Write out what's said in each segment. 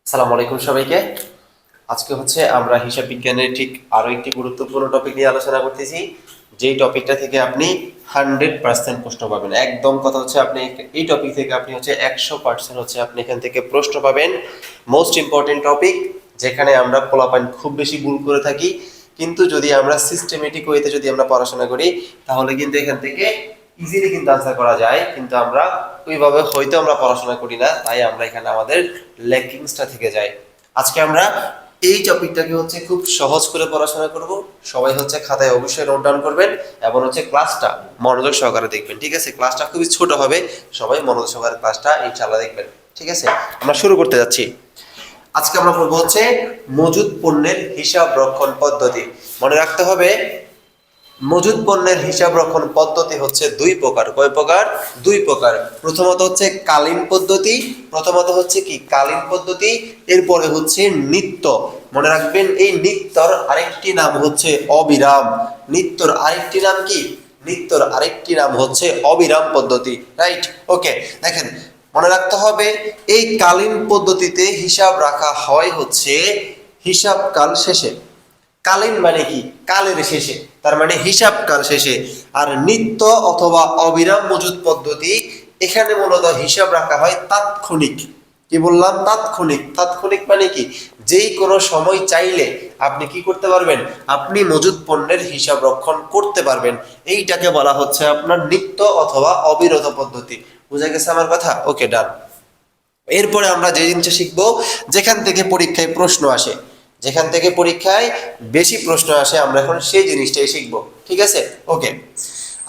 আসসালামু আলাইকুম সবাইকে। আজকে আমরা হিসাব বিজ্ঞানের ঠিক আরো একটি গুরুত্বপূর্ণ টপিক নিয়ে আলোচনা করতেছি, যেই টপিকটা থেকে আপনি 100% প্রশ্ন পাবেন। একদম কথা আপনি এই টপিক থেকে আপনি 100% আপনি এখান থেকে প্রশ্ন পাবেন। মোস্ট ইম্পর্টেন্ট টপিক, যেখানে আমরা পোলাপাইন খুব বেশি ভুল করে থাকি, কিন্তু যদি আমরা সিস্টেমেটিক ওয়েতে যদি আমরা পড়াশোনা করি, তাহলে কিন্তু এখান থেকে ইজিলি কিন্তু আনসার করা যায়। কিন্তু আমরা ওইভাবে হয়তো আমরা পড়াশোনা করি না, তাই আমরা এখানে আমাদের ল্যাকিংসটা থেকে যায়। আজকে আমরা এই টপিকটাকে খুব সহজ করে পড়াশোনা করব। সবাই খাতায় অবশ্যই নোট ডাউন করবেন এবং ক্লাসটা মনোযোগ সহকারে দেখবেন। ঠিক আছে, ক্লাসটা খুবই ছোট হবে, সবাই মনোযোগ সহকারে ক্লাসটা ইনশাআল্লাহ দেখবেন। ঠিক আছে, আমরা শুরু করতে যাচ্ছি। আজকে আমরা পড়বো মজুদ পণ্যের হিসাব রক্ষণ পদ্ধতি। মনে রাখতে হবে, মজুদ পণ্যের হিসাব রক্ষণ পদ্ধতি দুই প্রকার। কয় প্রকার? দুই প্রকার। প্রথমত কালীন পদ্ধতি। কালীন পদ্ধতি। এরপরে নিত্য। মনে রাখবেন, এই নিত্যর আরেকটি নাম অবিরাম। নিত্যর আরেকটি নাম কি? নিত্যর আরেকটি নাম অবিরাম পদ্ধতি। রাইট, ওকে। দেখেন, মনে রাখতে হবে, এই কালীন পদ্ধতিতে হিসাব রাখা হয় হিসাব কাল শেষে। কালীন মানে কি? কালের শেষে, তার মানে হিসাব কাল শেষে। আর নিত্য অথবা অবিরাম মজুদ পদ্ধতি, এখানে মূলত হিসাব রাখা হয় তাৎক্ষণিক। কি বললাম? তাৎক্ষণিক। তাৎক্ষণিক মানে কি? যেই কোনো সময় চাইলে আপনি কি করতে পারবেন? আপনি মজুদ পণ্যের হিসাব রক্ষণ করতে পারবেন। এইটাকে বলা আপনার নিত্য অথবা অবিরত পদ্ধতি। বুঝা গেছে আমার কথা? ওকে, ডান। এরপরে আমরা যে জিনিসটা শিখবো, যেখান থেকে পরীক্ষায় প্রশ্ন আসে, যেখান থেকে পরীক্ষায় বেশি প্রশ্ন আসে, আমরা এখন সেই জিনিসটাই শিখবো। ঠিক আছে, ওকে।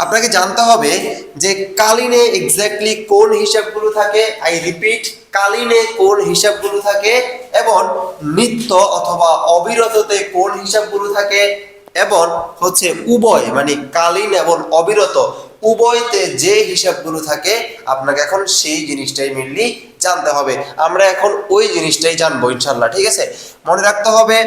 আপনাকে জানতে হবে যে কালীনে এক্স্যাক্টলি কোন হিসাবগুলো থাকে। আই রিপিট, কালীনে কোন হিসাবগুলো থাকে এবং নিত্য অথবা অবিরততে কোন হিসাবগুলো থাকে, এবং উভয় মানে কালীন এবং অবিরত উভয়তে যে হিসাবগুলো থাকে, আপনাকে এখন সেই জিনিসটাই মেনলি জানতে হবে। আমরা এখন ওই জিনিসটাই জানবো ইনশাল্লাহ। ঠিক আছে, মনে রাখতে হবে,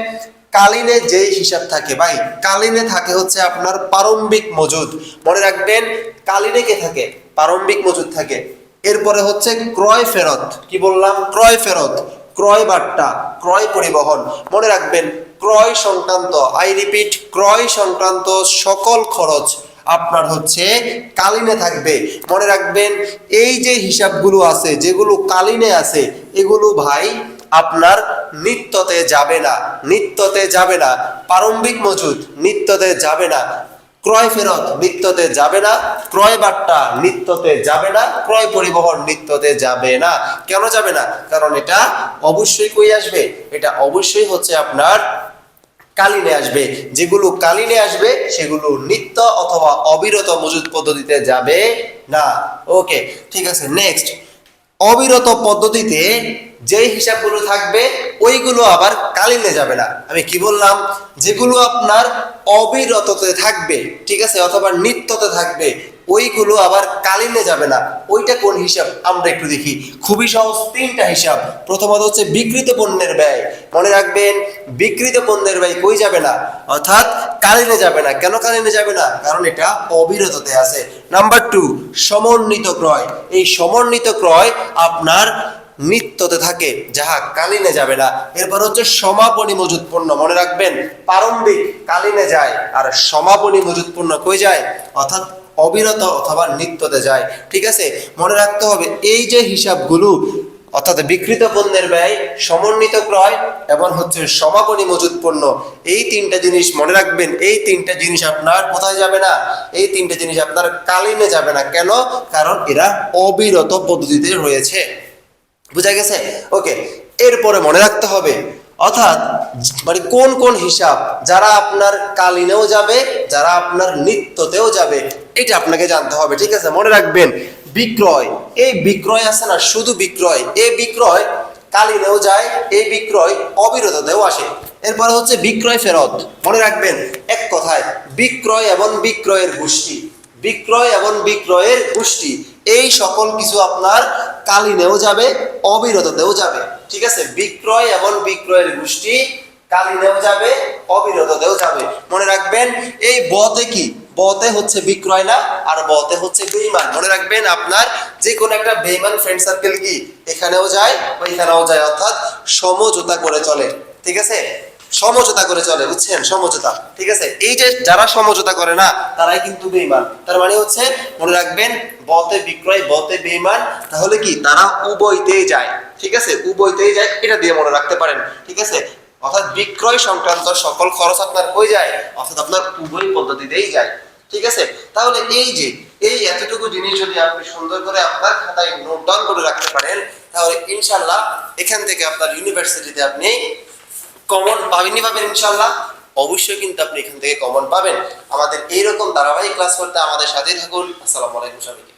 কালীনে যে হিসাব থাকে ভাই, কালীনে থাকে আপনার প্রারম্ভিক মজুদ। মনে রাখবেন, কালীনে কে থাকে? প্রারম্ভিক মজুদ থাকে। এরপরে ক্রয় ফেরত। কি বললাম? ক্রয় ফেরত, ক্রয় বাট্টা, ক্রয় পরিবহন। মনে রাখবেন, ক্রয় সংক্রান্ত, আই রিপিট, ক্রয় সংক্রান্ত সকল খরচ আপনার কালীনে থাকবে। মনে রাখবেন, এই যে হিসাবগুলো আছে, যেগুলো কালীনে আছে, এগুলো ভাই আপনার নিত্যতে যাবে না। নিত্যতে যাবে না। প্রারম্ভিক মজুদ নিত্যতে যাবে না। ক্রয় ফেরত নিত্যতে যাবে না। ক্রয় বাট্টা নিত্যতে যাবে না। ক্রয় পরিবহন নিত্যতে যাবে না। কেন যাবে না? কারণ এটা অবশ্যই কই আসবে? এটা অবশ্যই আপনার কালীনে আসবে। যেগুলো কালীনে আসবে সেগুলো নিত্য অথবা অবিরত মজুদ পদ্ধতিতে যাবে না। ওকে, ঠিক আছে। নেক্সট, অবিরত পদ্ধতিতে যে হিসাবগুলো থাকবে ওইগুলো আবার কালীনে যাবে না। আমি কি বললাম? যেগুলো আপনার অবিরততে থাকবে, ঠিক আছে, অথবা নিত্যতে থাকবে, ওইগুলো আবার কালীনে যাবে না। ওইটা কোন হিসাব? আমরা একটু দেখি। খুবই সহজ, তিনটা হিসাব। প্রথমত বিকৃত পণ্যের ব্যয়। মনে রাখবেন, বিকৃত পণ্যের ব্যয় কই যাবে না? অর্থাৎ কালীনে যাবে না। কেন কালীনে যাবে না? কারণ এটা অবিরততে আছে। নাম্বার 2, সমন্বিত ক্রয়। এই সমন্বিত ক্রয় আপনার নিত্যতে থাকে, যাহা কালীনে যাবে না। এরপর সমাপনী মজুদ পণ্য। মনে রাখবেন, প্রারম্ভিক কালীনে যায়, আর সমাপনী মজুদ পণ্য কই যায়? অর্থাৎ অবিরত অথবা নিত্যতে যায়। ঠিক আছে, মনে রাখতে হবে, এই যে হিসাবগুলো, অর্থাৎ বিকৃত পণ্যের ব্যয়, সমন্বিত ক্রয় এবং সমাপনী মজুদ পণ্য, এই তিনটা জিনিস মনে রাখবেন। এই তিনটা জিনিস আপনার কোথায় যাবে না? এই তিনটা জিনিস আপনার কালীনে যাবে না। কেন? কারণ এরা অবিরত পদ্ধতিতে রয়েছে। বুঝা গেছে? ওকে। এরপরে মনে রাখতে হবে, অর্থাৎ মানে কোন কোন হিসাব যারা আপনার কালীনেও যাবে, যারা আপনার নিত্যতেও যাবে, এটা আপনাকে জানতে হবে। ঠিক আছে, মনে রাখবেন, বিক্রয়, এই বিক্রয় আছে না, শুধু বিক্রয়, এই বিক্রয় কালীনেও যায়, এই বিক্রয় অবিরততেও আসে। এরপরে বিক্রয় ফেরত। মনে রাখবেন, এক কথায় বিক্রয় এবং বিক্রয়ের গোষ্ঠী, বিক্রয় এবং বিক্রয়ের গোষ্ঠী, এই সকল কিছু আপনার কালীনেও যাবে, অবিরততেও যাবে। ঠিক আছে, বিক্রয় এবং বিক্রয়ের গোষ্ঠী কালীনেও যাবে, অবিরততেও যাবে। মনে রাখবেন, এই বতে কি? বতে হচ্ছে বিক্রয় না, আর বতে হচ্ছে বেঈমান। মনে রাখবেন আপনার যে কোনো একটা বেঈমান ফ্রেন্ড সার্কেল কি এখানেও যায় ওইখানেও যায়, অর্থাৎ সমঝোতা করে চলে। ঠিক আছে, সমঝোতা করে চলে, বুঝছেন, সমঝোতা। ঠিক আছে, এই যে যারা সমঝোতা করে না তারাই কিন্তু বেঈমান। তার মানে হচ্ছে মনে রাখবেন বতে বিক্রয় বতে বেঈমান, তাহলে কি তারা উভয়তেই যায়। ঠিক আছে, উভয়তেই যায়, এটা দিয়ে মনে রাখতে পারেন। ঠিক আছে, অর্থাৎ বিক্রয় সংক্রান্ত সকল খরচ আপনার হয়ে যায়, অর্থাৎ আপনার উভয় পদ্ধতিতেই যায়। ঠিক আছে, তাহলে এই যে এই এতটুকু জিনিস যদি আপনি সুন্দর করে আপনার খাতায় নোট ডাউন করে রাখতে পারেন, তাহলে ইনশাআল্লাহ এখান থেকে আপনার ইউনিভার্সিটিতে আপনি কমন পাবেনই পাবেন ইনশাআল্লাহ। অবশ্যই কিন্তু আপনি এখান থেকে কমন পাবেন। আমাদের এইরকম ধারাবাহিক ক্লাস করতে আমাদের সাথেই থাকুন। আসসালামু আলাইকুম সবাইকে।